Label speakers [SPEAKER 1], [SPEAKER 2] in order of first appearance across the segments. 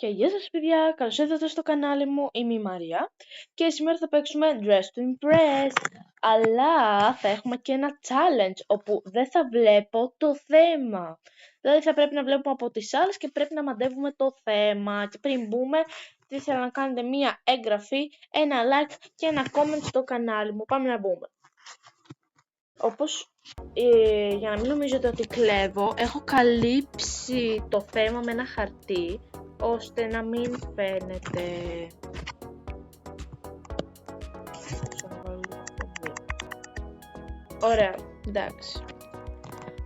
[SPEAKER 1] Και γεια σας παιδιά, καλώς ήρθατε στο κανάλι μου, είμαι η Μαρία και σήμερα θα παίξουμε Dress to Impress, αλλά θα έχουμε και ένα challenge όπου δεν θα βλέπω το θέμα. Δηλαδή θα πρέπει να βλέπουμε από τις άλλες και πρέπει να μαντεύουμε το θέμα. Και πριν μπούμε, τι ήθελα να κάνετε μία έγγραφη, ένα like και ένα comment στο κανάλι μου. Πάμε να μπούμε. Όπως για να μην νομίζετε ότι κλέβω, έχω καλύψει το θέμα με ένα χαρτί ώστε να μην φαίνεται. Ωραία, εντάξει.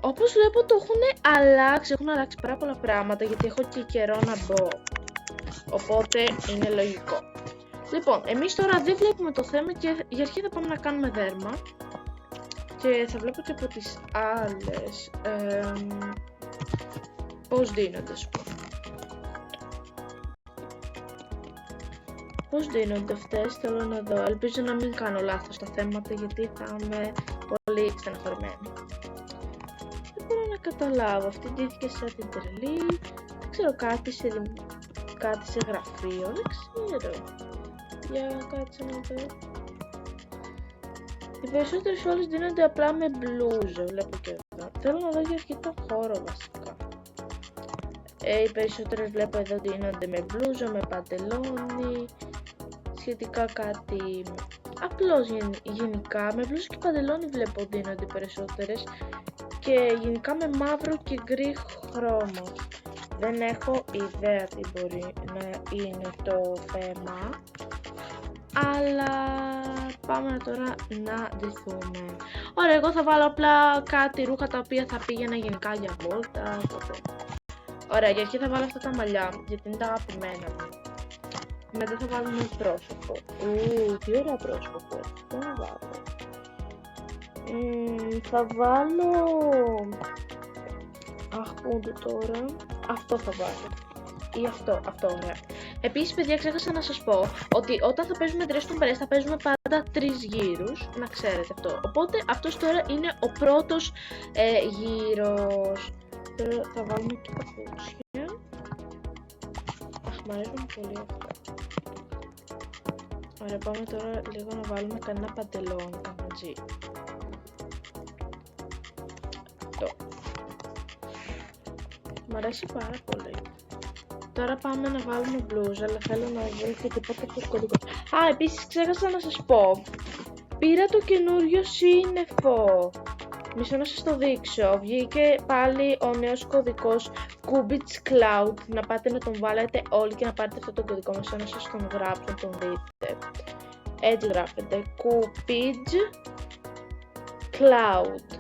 [SPEAKER 1] Όπως βλέπω το έχουν αλλάξει πάρα πολλά πράγματα γιατί έχω και καιρό να μπω. Οπότε είναι λογικό. Λοιπόν, εμείς τώρα δεν βλέπουμε το θέμα και για αρχή θα πάμε να κάνουμε δέρμα. Και θα βλέπω και από τις άλλες πώς δίνονται, ας πούμε. Πώς δίνονται αυτές, θέλω να δω. Ελπίζω να μην κάνω λάθος στα θέματα γιατί θα είμαι πολύ στεναχωρημένη. Δεν μπορώ να καταλάβω, αυτή ντύθηκε σαν την τρελή. Δεν ξέρω, κάτι σε γραφείο, δεν ξέρω. Για κάτσε να δω. Οι περισσότερες όλες δίνονται απλά με μπλούζα, βλέπω και εδώ. Θέλω να δω για αρκετό χώρο βασικά. Οι περισσότερες βλέπω εδώ δίνονται με μπλούζα, με παντελόνι. Σχετικά κάτι απλώς γενικά. Με μπλούζα και παντελόνι βλέπω δίνονται οι περισσότερες. Και γενικά με μαύρο και γκρι χρώμα. Δεν έχω ιδέα τι μπορεί να είναι το θέμα. Αλλά πάμε τώρα να ντυθούμε. Ωραία, εγώ θα βάλω απλά κάτι ρούχα τα οποία θα πήγαινα γενικά για βόλτα. Ωραία, για αρχή θα βάλω αυτά τα μαλλιά γιατί είναι τα αγαπημένα μου. Μετά θα βάλουμε πρόσωπο. Τι ωραίο πρόσωπο που έχει. Τι να βάλω. Θα βάλω. Αχ, πούνται τώρα. Αυτό θα βάλω. Ή αυτό, ωραία. Επίσης, παιδιά, ξέχασα να σας πω ότι όταν θα παίζουμε Dress to Impress θα παίζουμε πάντα 3 γύρους, να ξέρετε αυτό. Οπότε αυτός τώρα είναι ο πρώτος γύρος. Τώρα θα βάλουμε και παπούτσια. Αχ, μ' αρέσουν πολύ αυτά. Ωραία, πάμε τώρα λίγο να βάλουμε κανένα παντελόνι, μαζί. Αυτό. Μ' αρέσει πάρα πολύ. Τώρα πάμε να βάλουμε μπλούζα, αλλά θέλω να βρω και τίποτα πιο κωδικό. Επίσης ξέχασα να σας πω. Πήρα το καινούριο σύννεφο. Μισό να σας το δείξω. Βγήκε πάλι ο νέος κωδικός Kubits Cloud. Να πάτε να τον βάλετε όλοι και να πάρετε αυτό το κωδικό. Μισό να σας τον γράψω, να τον δείτε. Έτσι γράφετε. Kubits Cloud.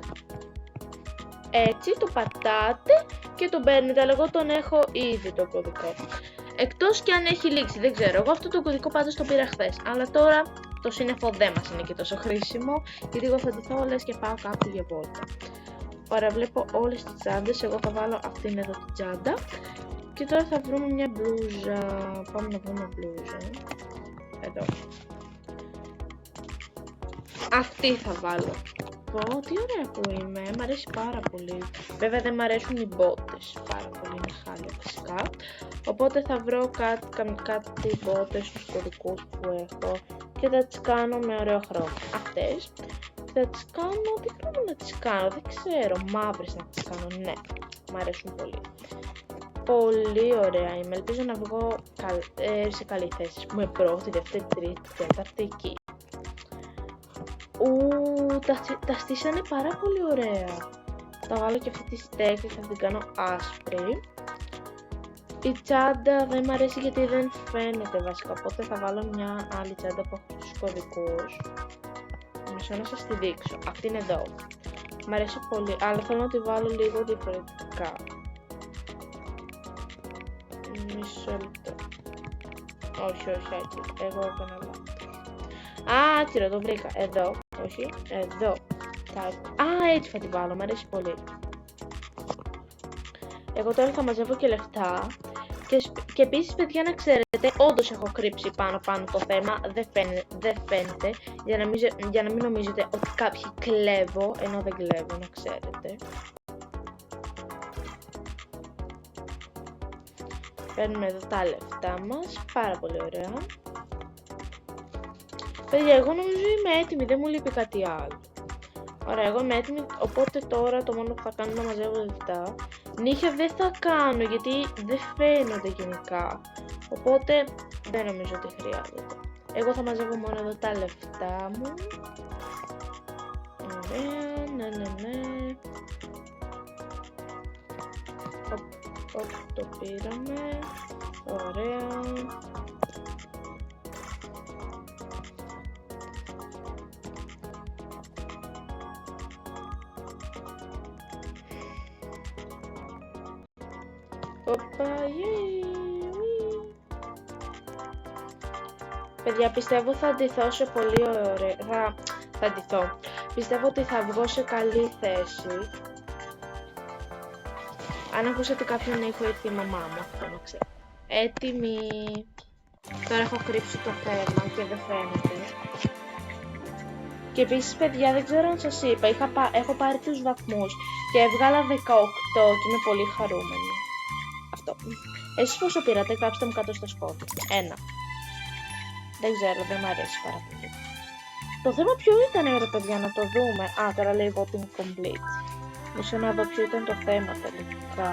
[SPEAKER 1] Έτσι το πατάτε και τον παίρνετε, αλλά εγώ τον έχω ήδη το κωδικό. Εκτός και αν έχει λήξει, δεν ξέρω. Εγώ αυτό το κωδικό πάντως το πήρα χθες. Αλλά τώρα το σύννεφο δεν μας είναι και τόσο χρήσιμο, γιατί εγώ θα ντυθώ λες και πάω κάπου για βόλτα. Ωραία, βλέπω όλες τις τσάντες. Εγώ θα βάλω αυτήν εδώ την τσάντα. Και τώρα θα βρούμε μια μπλούζα. Πάμε να βρούμε μπλούζα. Εδώ. Αυτή θα βάλω. Τι ωραία που είμαι, μ' αρέσει πάρα πολύ. Βέβαια δεν μ' αρέσουν οι μπότες πάρα πολύ, είναι χάλια φυσικά. Οπότε θα βρω κάτι μπότες στους κωδικούς που έχω και θα τις κάνω με ωραίο χρώμα. Αυτές θα τις κάνω, τι χρώμα να τις κάνω, δεν ξέρω, μαύρες να τις κάνω, ναι, μ' αρέσουν πολύ. Πολύ ωραία είμαι, ελπίζω να βγω σε καλή θέση, με πρώτη, δεύτερη, τρίτη, τέταρτη εκεί. Τα στήσανε πάρα πολύ ωραία. Θα βάλω και αυτή τη στέκη, θα την κάνω άσπρη. Η τσάντα δεν μ' αρέσει γιατί δεν φαίνεται βασικά, οπότε θα βάλω μια άλλη τσάντα που έχω στους κωδικούς. Μισό να σας τη δείξω. Αυτή είναι εδώ. Μ' αρέσει πολύ, αλλά θέλω να τη βάλω λίγο διαφορετικά. Μισό λεπτό. Όχι, εγώ έκανα λάθος. Άκυρο, το βρήκα. Εδώ. Όχι, εδώ. Έτσι θα την βάλω, μου αρέσει πολύ. Εγώ τώρα θα μαζεύω και λεφτά. Και επίσης, παιδιά, να ξέρετε, όντως έχω κρύψει πάνω το θέμα. Δεν φαίνεται. Για να μην νομίζετε ότι κάποιοι κλέβω, ενώ δεν κλέβω, να ξέρετε. Παίρνουμε εδώ τα λεφτά μας, πάρα πολύ ωραία. Παιδιά, εγώ νομίζω είμαι έτοιμη, δεν μου λείπει κάτι άλλο. Ωραία, εγώ είμαι έτοιμη, οπότε τώρα το μόνο που θα κάνω είναι να μαζεύω λεφτά. Νύχια δεν θα κάνω, γιατί δεν φαίνονται γενικά. Οπότε δεν νομίζω ότι χρειάζεται. Εγώ θα μαζεύω μόνο εδώ τα λεφτά μου. Ωραία, ναι. Το πήραμε. Ωραία. Παιδιά, πιστεύω θα ντυθώ σε πολύ ωραία... Θα ντυθώ. Πιστεύω ότι θα βγω σε καλή θέση. Αν ακούσατε κάποιον ήχο, η μαμά μου, αυτό να ξέρω. Έτοιμη. Τώρα έχω κρύψει το θέμα και δεν φαίνεται. Και επίσης, παιδιά, δεν ξέρω αν σας είπα, έχω πάρει τους βαθμούς και έβγαλα 18 και είμαι πολύ χαρούμενη. Αυτό. Εσείς πόσο πήρατε, γράψτε μου κάτω στα σχόλια. 1. Δεν ξέρω, δεν μου αρέσει πάρα πολύ. Το θέμα ποιο ήταν, ρε παιδιά, να το δούμε. Α, τώρα λέει voting complete. Μισό να δω ποιο ήταν το θέμα τελικά.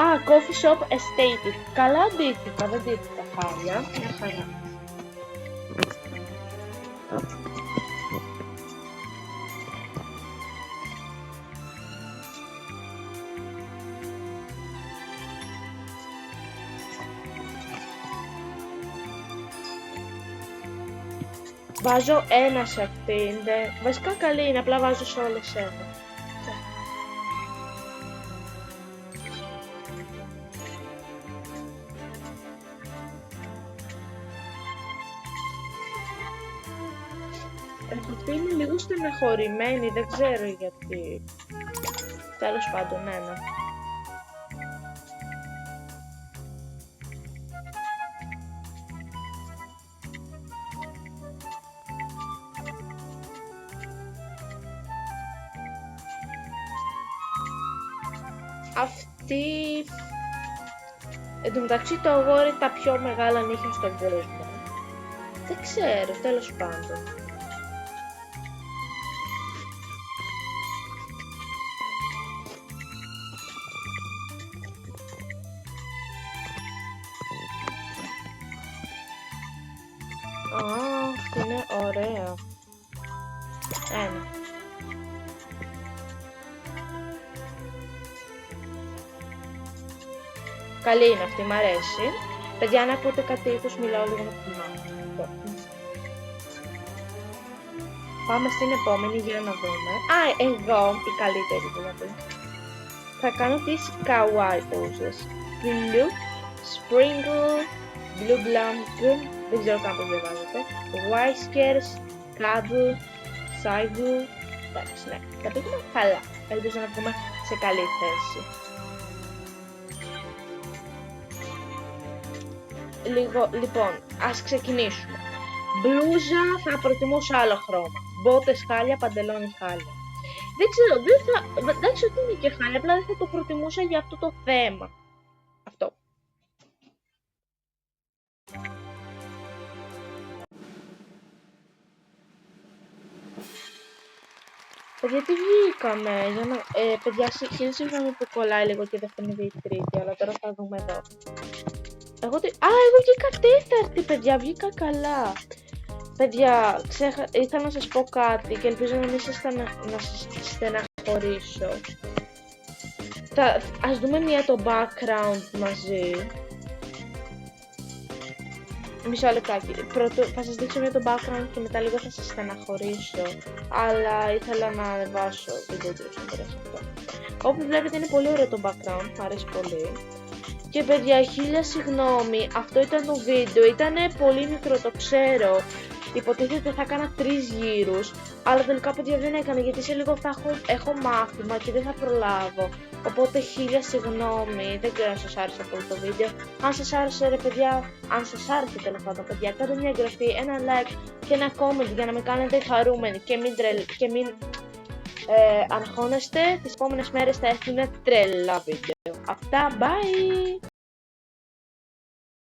[SPEAKER 1] Α, coffee shop aesthetic. Καλά αντίθετα, δεν αντίθετα χάρια. Μια χαρά. Βάζω ένα σε αυτήν, βασικά καλή είναι, απλά βάζω σε όλες ένα. Αυτή είναι λίγο στεναχωρημένη, δεν ξέρω γιατί. Τέλος πάντων, ένα. Αυτή... Εν τω μεταξύ το αγόρι τα πιο μεγάλα νύχια στον κόσμο. Δεν ξέρω, τέλος πάντων. Αυτή είναι ωραία. Ένα. Καλή είναι αυτή, μ' αρέσει. Παιδιά, αν ακούτε κάτι ήχους, μιλάω λίγο με τη μάμα. Πάμε στην επόμενη για να δούμε. Α, εδώ, η καλύτερη δηλαδή. Θα κάνω τις kawaii poses. Blue, sprinkle, blue blanc, δεν ξέρω καν πώς διαβάζετε. Whiskers, cuddle, cycle. Εντάξει, ναι, τα πήγαμε καλά. Ελπίζω να βγούμε σε καλή θέση. Λοιπόν, ας ξεκινήσουμε. Μπλούζα θα προτιμούσα άλλο χρώμα. Μπότες χάλια, παντελόνι χάλια. Δεν ξέρω, δεν θα... Εντάξει ότι είναι και χάλια, απλά δεν θα το προτιμούσα για αυτό το θέμα. Αυτό. Παιδιά, τι βγήκαμε, για να... παιδιά, συγγνώμη που κολλάει λίγο και δεν φαίνεται η τρίτη, αλλά τώρα θα δούμε εδώ. Εγώ βγήκα τέταρτη, παιδιά, βγήκα καλά. Παιδιά, ήθελα να σας πω κάτι και ελπίζω να μην σας στεναχωρήσω. Ας δούμε μία το background μαζί. Μισό λεπτάκι. Πρώτο θα σας δείξω μία το background και μετά λίγο θα σας στεναχωρήσω. Αλλά ήθελα να ανεβάσω βίντεο του αυτό. Όπως βλέπετε είναι πολύ ωραίο το background, μου αρέσει πολύ. Και παιδιά, χίλια συγγνώμη, αυτό ήταν το βίντεο, ήταν πολύ μικρό, το ξέρω. Υποτίθεται θα έκανα 3 γύρους, αλλά τελικά παιδιά δεν έκανα γιατί σε λίγο θα έχω μάθημα και δεν θα προλάβω. Οπότε χίλια συγγνώμη, δεν ξέρω αν σας άρεσε αυτό το βίντεο. Αν σας άρεσε ρε παιδιά, αν σας άρεσε τέλος πάντων παιδιά, κάντε μια εγγραφή, ένα like και ένα comment για να με κάνετε χαρούμενοι και μην Αγχώνεστε, τις επόμενες μέρες θα έρθουν τρελά βίντεο. Αυτά, bye!